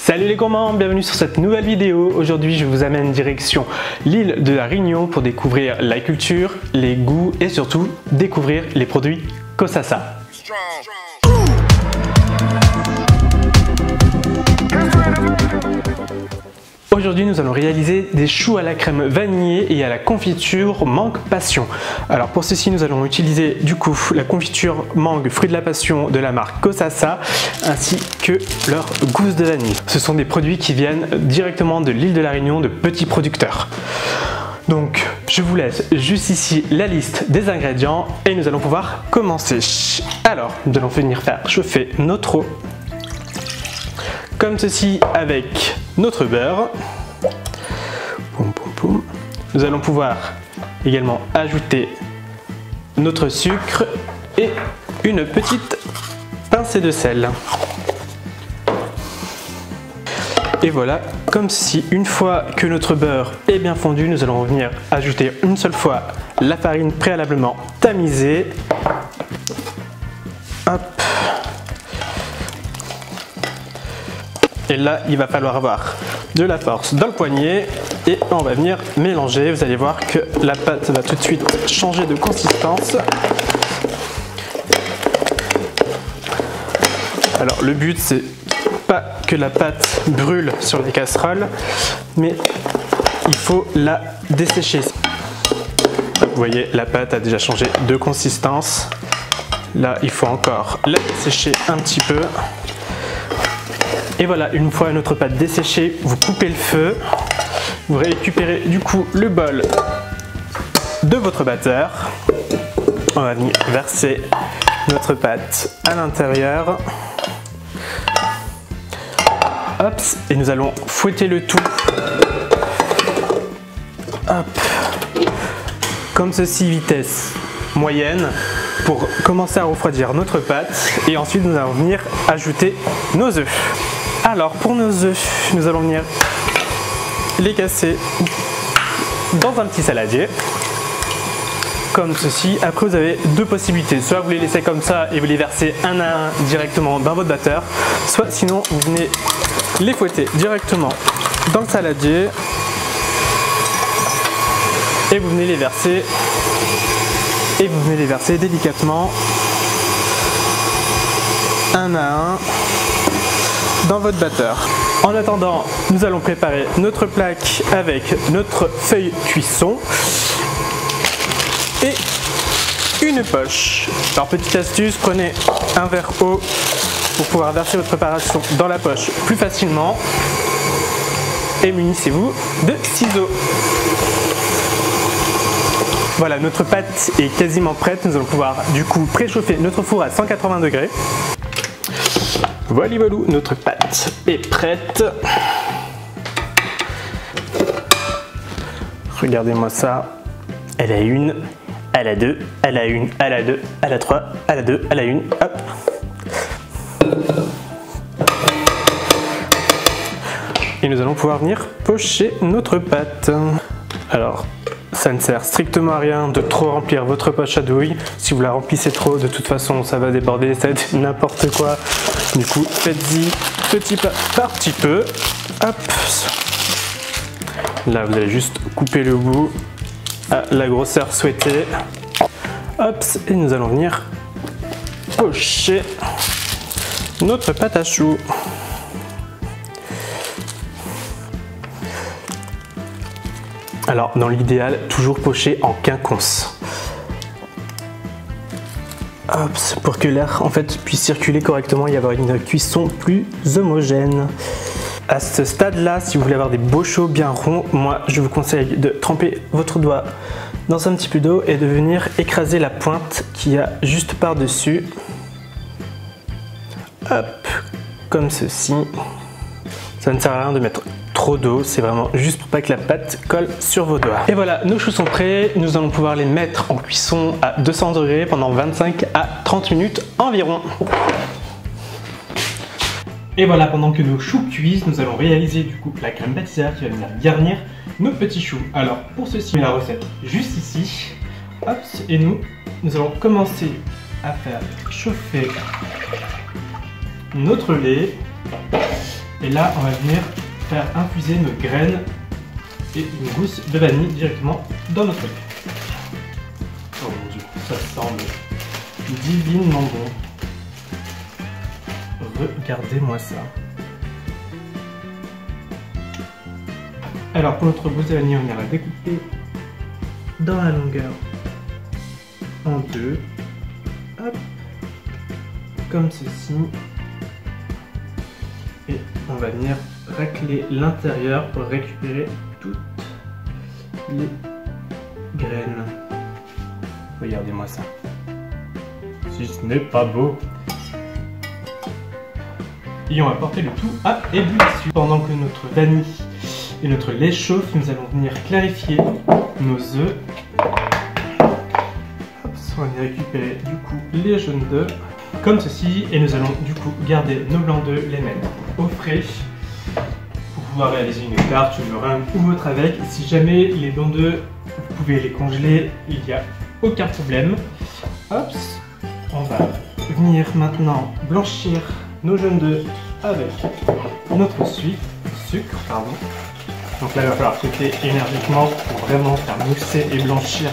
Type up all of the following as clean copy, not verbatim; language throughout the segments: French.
Salut les gourmands, bienvenue sur cette nouvelle vidéo. Aujourd'hui je vous amène direction l'île de la Réunion pour découvrir la culture, les goûts et surtout découvrir les produits Kosasa. Aujourd'hui nous allons réaliser des choux à la crème vanillée et à la confiture mangue passion. Alors pour ceci nous allons utiliser du coup la confiture mangue fruit de la passion de la marque Kosasa ainsi que leur gousse de vanille. Ce sont des produits qui viennent directement de l'île de la Réunion de petits producteurs. Donc je vous laisse juste ici la liste des ingrédients et nous allons pouvoir commencer. Alors nous allons venir faire chauffer notre eau comme ceci avec notre beurre. Poum, poum, poum. Nous allons pouvoir également ajouter notre sucre et une petite pincée de sel. Et voilà, comme ceci, une fois que notre beurre est bien fondu, nous allons venir ajouter une seule fois la farine préalablement tamisée. Hop. Et là, il va falloir avoir de la force dans le poignet et on va venir mélanger. Vous allez voir que la pâte va tout de suite changer de consistance. Alors le but, c'est pas que la pâte brûle sur les casseroles, mais il faut la dessécher. Vous voyez, la pâte a déjà changé de consistance. Là, il faut encore la dessécher un petit peu. Et voilà, une fois notre pâte desséchée, vous coupez le feu, vous récupérez du coup le bol de votre batteur. On va venir verser notre pâte à l'intérieur. Hop, et nous allons fouetter le tout. Hop, comme ceci, vitesse moyenne, pour commencer à refroidir notre pâte. Et ensuite, nous allons venir ajouter nos œufs. Alors pour nos œufs, nous allons venir les casser dans un petit saladier, comme ceci. Après vous avez deux possibilités, soit vous les laissez comme ça et vous les versez un à un directement dans votre batteur, soit sinon vous venez les fouetter directement dans le saladier et vous venez les verser délicatement un à un dans votre batteur. En attendant, nous allons préparer notre plaque avec notre feuille cuisson et une poche. Alors petite astuce, prenez un verre haut pour pouvoir verser votre préparation dans la poche plus facilement et munissez-vous de ciseaux. Voilà, notre pâte est quasiment prête. Nous allons pouvoir du coup préchauffer notre four à 180 degrés. Voilà, notre pâte est prête. Regardez-moi ça. Elle a une, elle a deux, elle a une, elle a deux, elle a trois, elle a deux, elle a une. Hop. Et nous allons pouvoir venir pocher notre pâte. Alors, ça ne sert strictement à rien de trop remplir votre poche à douille. Si vous la remplissez trop, de toute façon, ça va déborder, ça va être n'importe quoi. Du coup, faites-y petit pas par petit peu. Hop. Là, vous allez juste couper le bout à la grosseur souhaitée. Hop. Et nous allons venir pocher notre pâte à choux. Alors, dans l'idéal, toujours pocher en quinconce. Hop, pour que l'air en fait puisse circuler correctement et y avoir une cuisson plus homogène. À ce stade-là, si vous voulez avoir des beaux choux bien ronds, moi je vous conseille de tremper votre doigt dans un petit peu d'eau et de venir écraser la pointe qu'il y a juste par-dessus. Hop, comme ceci. Ça ne sert à rien de mettre trop d'eau, c'est vraiment juste pour pas que la pâte colle sur vos doigts. Et voilà, nos choux sont prêts, nous allons pouvoir les mettre en cuisson à 200 degrés pendant 25 à 30 minutes environ. Et voilà, pendant que nos choux cuisent, nous allons réaliser du coup la crème pâtissière qui va venir garnir nos petits choux. Alors pour ceci, la recette juste ici. Hop, et nous allons commencer à faire chauffer notre lait. Et là, on va venir faire infuser nos graines et une gousse de vanille directement dans notre lait. Oh mon dieu, ça semble divinement bon. Regardez-moi ça. Alors pour notre gousse de vanille, on ira découper dans la longueur en deux. Hop, comme ceci. Et on va venir racler l'intérieur pour récupérer toutes les graines. Regardez-moi ça. Si ce n'est pas beau. Et on va porter le tout à ébullition. Pendant que notre vanille et notre lait chauffent, nous allons venir clarifier nos œufs. On va venir récupérer du coup les jaunes d'œufs comme ceci et nous allons du coup garder nos blancs d'œufs, les mettre au frais pour pouvoir réaliser une tarte, une meringue ou autre avec. Si jamais les blancs d'œufs, vous pouvez les congeler, il n'y a aucun problème. Hop, on va venir maintenant blanchir nos jaunes d'œufs avec notre sucre. Donc là il va falloir fouetter énergiquement pour vraiment faire mousser et blanchir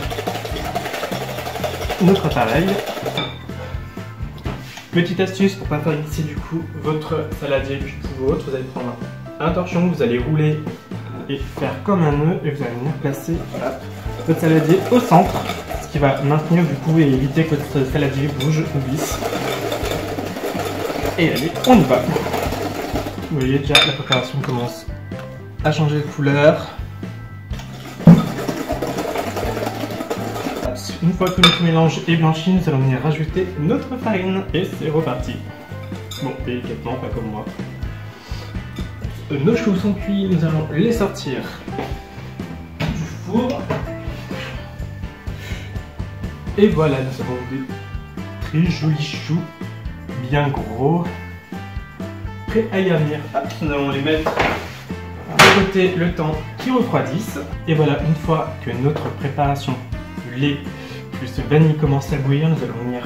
notre appareil. Petite astuce pour ne pas faire glisser du coup votre saladier cuit ou autre, vous allez prendre un torchon, vous allez rouler et faire comme un nœud et vous allez venir placer votre saladier au centre, ce qui va maintenir du coup et éviter que votre saladier bouge ou glisse. Et allez, on y va. Vous voyez déjà la préparation commence à changer de couleur. Une fois que notre mélange est blanchi, nous allons venir rajouter notre farine et c'est reparti. Bon, délicatement, pas comme moi. Nos choux sont cuits, nous allons les sortir du four. Et voilà, nous avons des très jolis choux, bien gros, prêts à garnir. Nous allons les mettre de côté le temps qu'ils refroidissent. Et voilà, une fois que notre préparation du lait plus vanille commence à bouillir, nous allons venir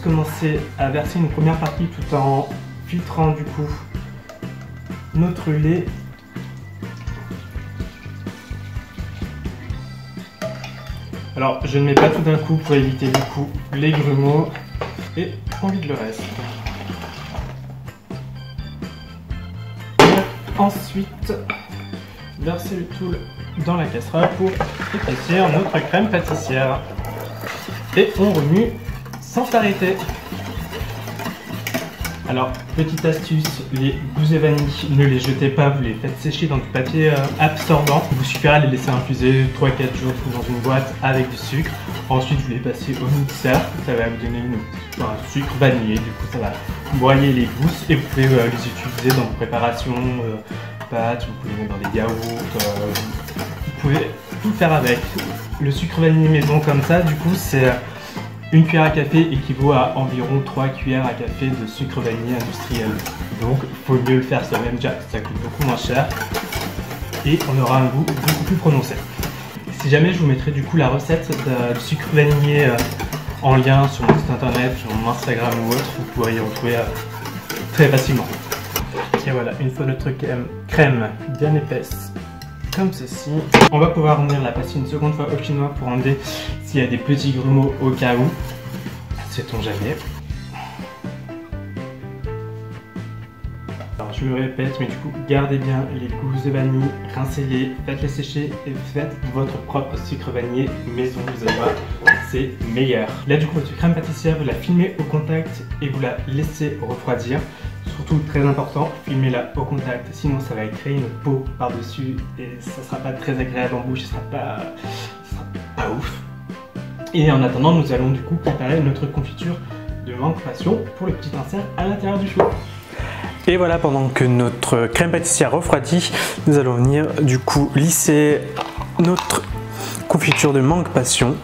commencer à verser une première partie tout en filtrant du coup notre lait. Alors je ne mets pas tout d'un coup pour éviter du coup les grumeaux et on vide le reste. Ensuite, verser le tout dans la casserole pour épaissir notre crème pâtissière. Et on remue sans s'arrêter. Alors, petite astuce, les gousses de vanille, ne les jetez pas, vous les faites sécher dans du papier absorbant. Il vous suffira de les laisser infuser 3-4 jours dans une boîte avec du sucre. Ensuite, vous les passez au mixeur, ça va vous donner un sucre vanillé. Du coup, ça va broyer les gousses et vous pouvez les utiliser dans vos préparations, pâtes, vous pouvez les mettre dans des yaourts, vous pouvez tout faire avec. Le sucre vanillé maison comme ça, du coup, c'est une cuillère à café équivaut à environ 3 cuillères à café de sucre vanillé industriel. Donc, il faut mieux le faire soi-même, déjà, ça coûte beaucoup moins cher et on aura un goût beaucoup plus prononcé. Si jamais je vous mettrai du coup la recette de sucre vanillé en lien sur mon site internet, sur mon Instagram ou autre, vous pourrez y retrouver très facilement. Et voilà, une fois notre crème bien épaisse, comme ceci, on va pouvoir venir la passer une seconde fois au chinois pour enlever s'il y a des petits grumeaux au cas où, sait-on jamais. Alors je me répète, mais du coup gardez bien les gousses de vanille, rincez-les, faites-les sécher et faites votre propre sucre vanillé maison, vous allez voir, c'est meilleur. Là du coup votre crème pâtissière, vous la filmez au contact et vous la laissez refroidir. Surtout très important, filmez-la au contact, sinon ça va créer une peau par-dessus et ça sera pas très agréable en bouche, ça sera pas ouf. Et en attendant, nous allons du coup préparer notre confiture de mangue passion pour le petit insert à l'intérieur du chou. Et voilà, pendant que notre crème pâtissière refroidit, nous allons venir du coup lisser notre confiture de mangue passion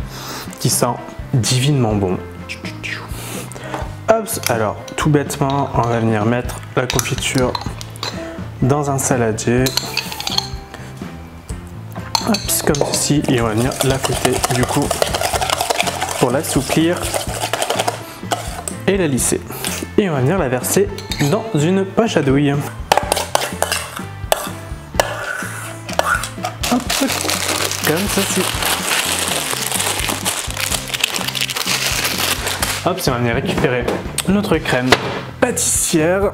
qui sent divinement bon. Hop, alors tout bêtement, on va venir mettre la confiture dans un saladier. Hop, comme ceci, et on va venir la fouetter du coup pour l'assouplir et la lisser. Et on va venir la verser dans une poche à douille. Hop, comme ceci. Hop, si on va venir récupérer notre crème pâtissière.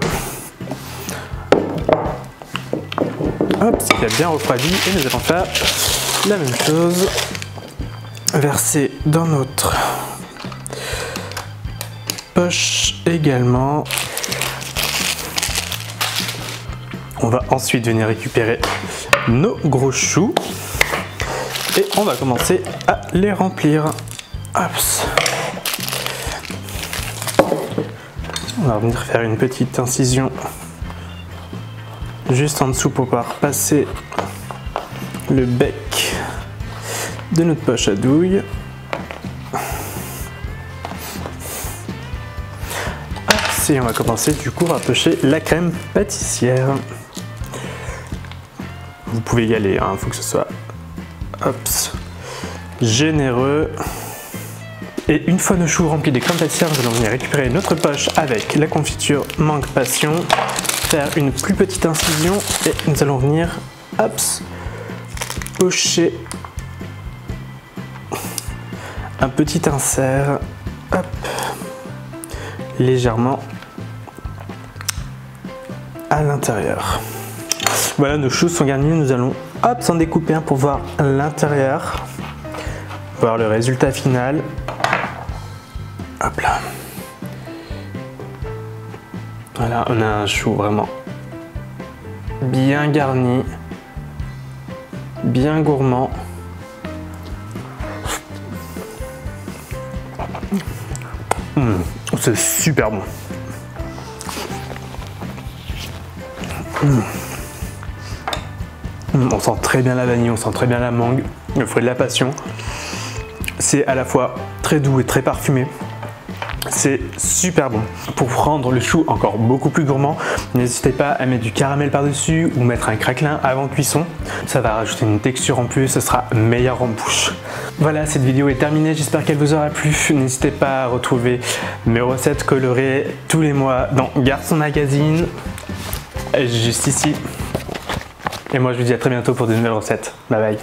Hop, c'est qu'il a bien refroidi et nous allons faire la même chose. Verser dans notre poche également. On va ensuite venir récupérer nos gros choux et on va commencer à les remplir. Hop. On va venir faire une petite incision juste en dessous pour pouvoir passer le bec de notre poche à douille. Et on va commencer du coup à pocher la crème pâtissière. Vous pouvez y aller, il faut que ce soit généreux. Et une fois nos choux remplis de crème pâtissière, nous allons venir récupérer notre poche avec la confiture mangue passion, faire une plus petite incision et nous allons venir pocher un petit insert légèrement à l'intérieur. Voilà, nos choux sont garnis, nous allons s'en découper un pour voir l'intérieur, voir le résultat final. Hop là. Voilà, on a un chou vraiment bien garni, bien gourmand. C'est super bon. On sent très bien la vanille, on sent très bien la mangue, le fruit de la passion. C'est à la fois très doux et très parfumé. C'est super bon. Pour rendre le chou encore beaucoup plus gourmand, n'hésitez pas à mettre du caramel par-dessus ou mettre un craquelin avant cuisson. Ça va rajouter une texture en plus, ce sera meilleur en bouche. Voilà, cette vidéo est terminée, j'espère qu'elle vous aura plu. N'hésitez pas à retrouver mes recettes colorées tous les mois dans Garçon Magazine, juste ici. Et moi je vous dis à très bientôt pour de nouvelles recettes. Bye bye.